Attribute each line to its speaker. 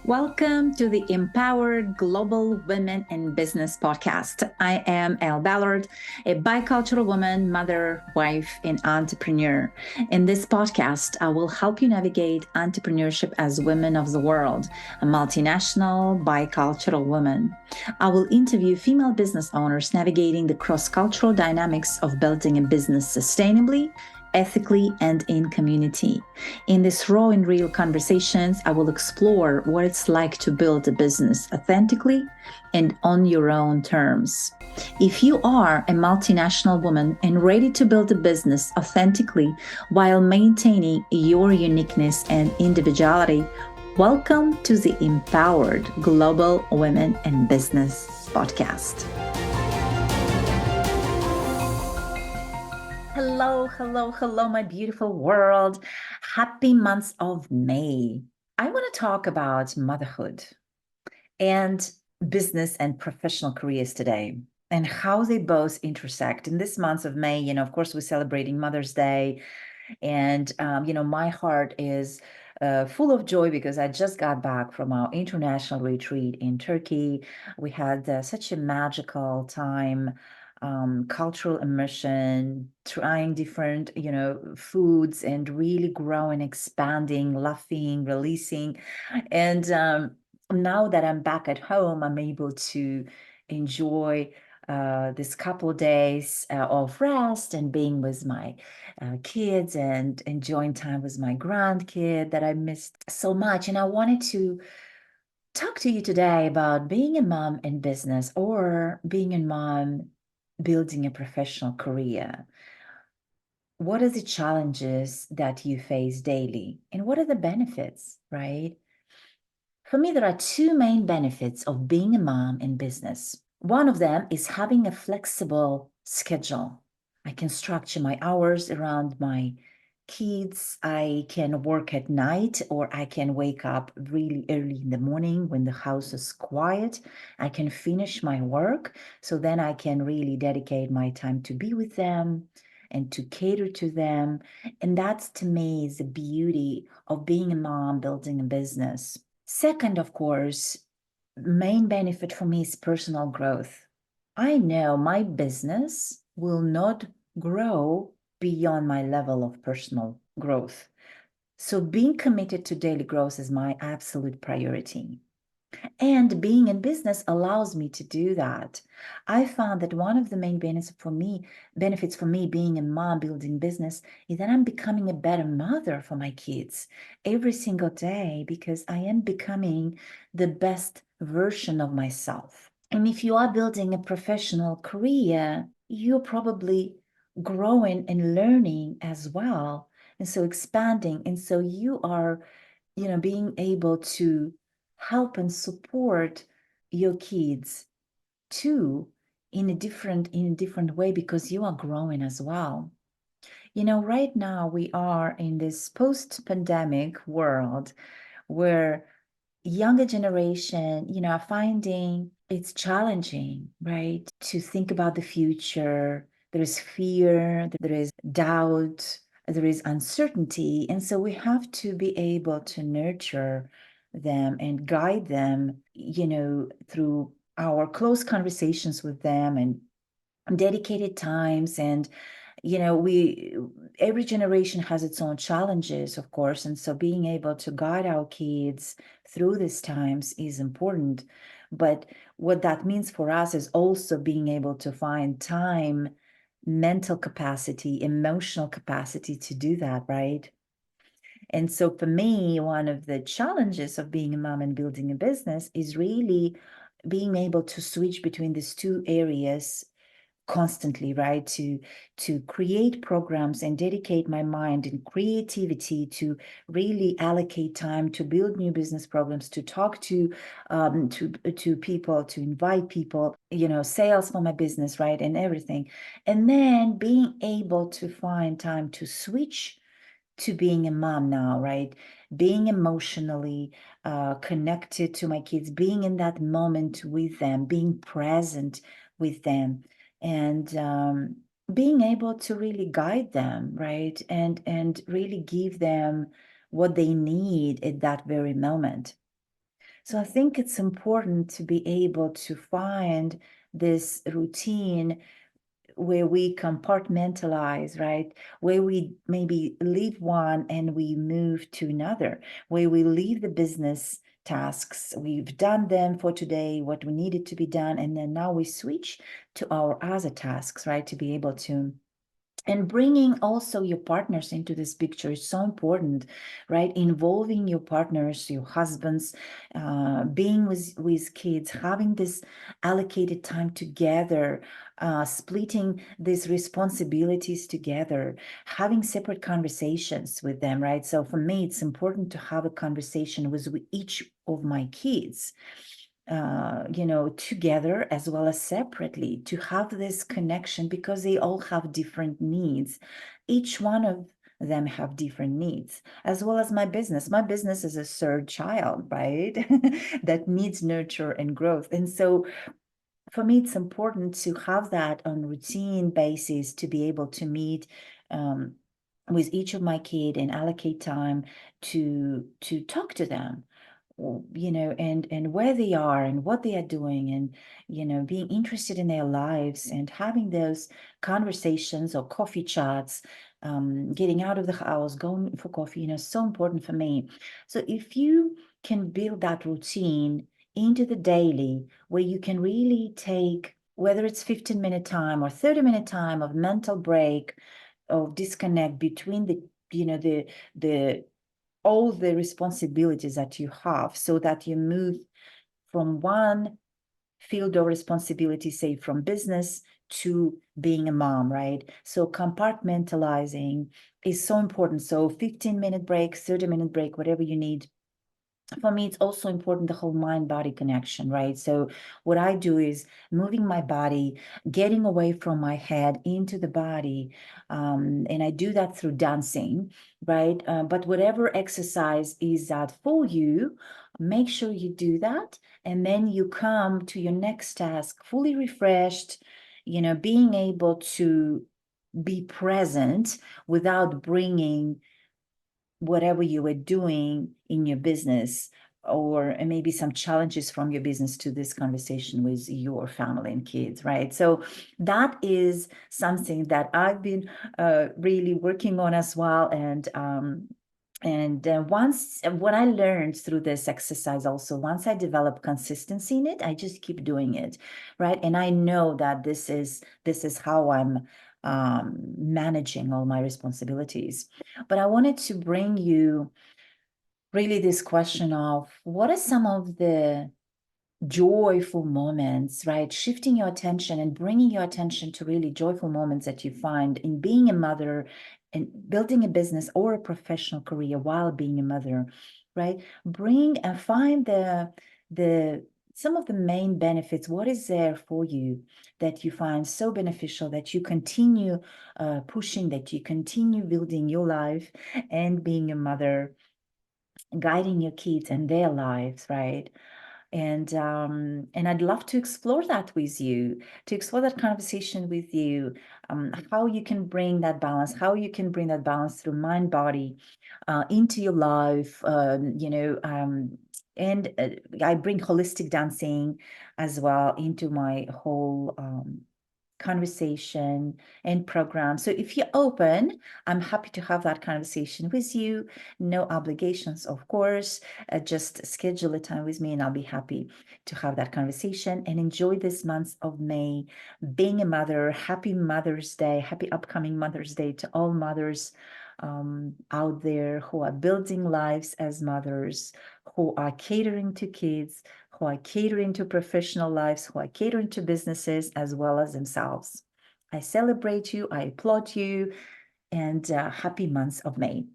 Speaker 1: Welcome to the Empowered Global Women in Business podcast. I am Elle, a bicultural woman, mother, wife, and entrepreneur. In this podcast, I will help you navigate entrepreneurship as women of the world, a multinational, bicultural woman. I will interview female business owners navigating the cross-cultural dynamics of building a business sustainably, ethically, and in community. In these raw and real conversations, I will explore what it's like to build a business authentically and on your own terms. If you are a multinational woman and ready to build a business authentically while maintaining your uniqueness and individuality, welcome to the Empowered Global Women in Business podcast. Hello, my beautiful world. Happy month of May. I want to talk about motherhood and business and professional careers today and how they both intersect. In this month of May, of course, we're celebrating Mother's Day. And, my heart is full of joy because I just got back from our international retreat in Turkey. We had such a magical time, cultural immersion, trying different, foods and really growing, expanding, laughing, releasing. And now that I'm back at home, I'm able to enjoy this couple of days of rest and being with my kids and enjoying time with my grandkid that I missed so much. And I wanted to talk to you today about being a mom in business or being a mom building a professional career. What are the challenges that you face daily and what are the benefits, right? For me, there are two main benefits of being a mom in business. One of them is having a flexible schedule. I can structure my hours around my kids. I can work at night or I can wake up really early in the morning when the house is quiet. I can finish my work. So then I can really dedicate my time to be with them and to cater to them. And that's to me is the beauty of being a mom building a business. Second, of course, main benefit for me is personal growth. I know my business will not grow beyond my level of personal growth. So being committed to daily growth is my absolute priority. And being in business allows me to do that. I found that one of the main benefits for me being a mom building business is that I'm becoming a better mother for my kids every single day because I am becoming the best version of myself. And if you are building a professional career, you're probably growing and learning as well. And so expanding. And so you are, being able to help and support your kids too in a different way because you are growing as well. Right now we are in this post-pandemic world where younger generation, are finding it's challenging, right? To think about the future. There is fear, there is doubt, there is uncertainty. And so we have to be able to nurture them and guide them, through our close conversations with them and dedicated times. And we every generation has its own challenges, of course, and so being able to guide our kids through these times is important. But what that means for us is also being able to find time, mental capacity, emotional capacity to do that, right? And so for me, one of the challenges of being a mom and building a business is really being able to switch between these two areas constantly, right? To create programs and dedicate my mind and creativity to really allocate time to build new business programs, to talk to people, to invite people, sales for my business, right? And everything. And then being able to find time to switch to being a mom now, right? Being emotionally connected to my kids, being in that moment with them, being present with them, and being able to really guide them, right? And really give them what they need at that very moment. So I think it's important to be able to find this routine where we compartmentalize, right? Where we maybe leave one and we move to another, where we leave the business tasks. We've done them for today, what we needed to be done, and then now we switch to our other tasks, right? To be able to and bringing also your partners into this picture is so important, right? Involving your partners, your husbands, being with kids, having this allocated time together, splitting these responsibilities together, having separate conversations with them, right? So for me, it's important to have a conversation with each of my kids, together as well as separately, to have this connection, because they all have different needs. Each one of them have different needs, as well as my business. My business is a third child, right? That needs nurture and growth. And so for me, it's important to have that on routine basis, to be able to meet with each of my kid and allocate time to talk to them, and where they are and what they are doing, and being interested in their lives and having those conversations or coffee chats, getting out of the house, going for coffee, so important for me. So if you can build that routine into the daily, where you can really take, whether it's 15-minute time or 30-minute time of mental break, of disconnect between the all the responsibilities that you have, so that you move from one field of responsibility, say from business to being a mom, right? So compartmentalizing is so important. So 15-minute break, 30-minute break, whatever you need. For me, it's also important, the whole mind-body connection, right? So what I do is moving my body, getting away from my head into the body. And I do that through dancing, right? But whatever exercise is that for you, make sure you do that. And then you come to your next task fully refreshed, being able to be present without bringing whatever you were doing in your business, or maybe some challenges from your business, to this conversation with your family and kids, right? So that is something that I've been really working on as well. And once, what I learned through this exercise also, once I develop consistency in it, I just keep doing it, right? And I know that this is how I'm managing all my responsibilities. But I wanted to bring you really this question of, what are some of the joyful moments, right? Shifting your attention and bringing your attention to really joyful moments that you find in being a mother and building a business or a professional career while being a mother, right? Bring and find the some of the main benefits. What is there for you that you find so beneficial, that you continue pushing, that you continue building your life and being a mother, guiding your kids and their lives, right? And I'd love to explore that with you, to explore that conversation with you, how you can bring that balance, through mind, body, into your life, and I bring holistic dancing as well into my whole conversation and program. So if you're open, I'm happy to have that conversation with you. No obligations, of course. Just schedule a time with me and I'll be happy to have that conversation, and enjoy this month of May being a mother. Happy Mother's Day. Happy upcoming Mother's Day to all mothers out there who are building lives as mothers, who are catering to kids, who are catering to professional lives, who are catering to businesses as well as themselves. I celebrate you, I applaud you, and happy month of May.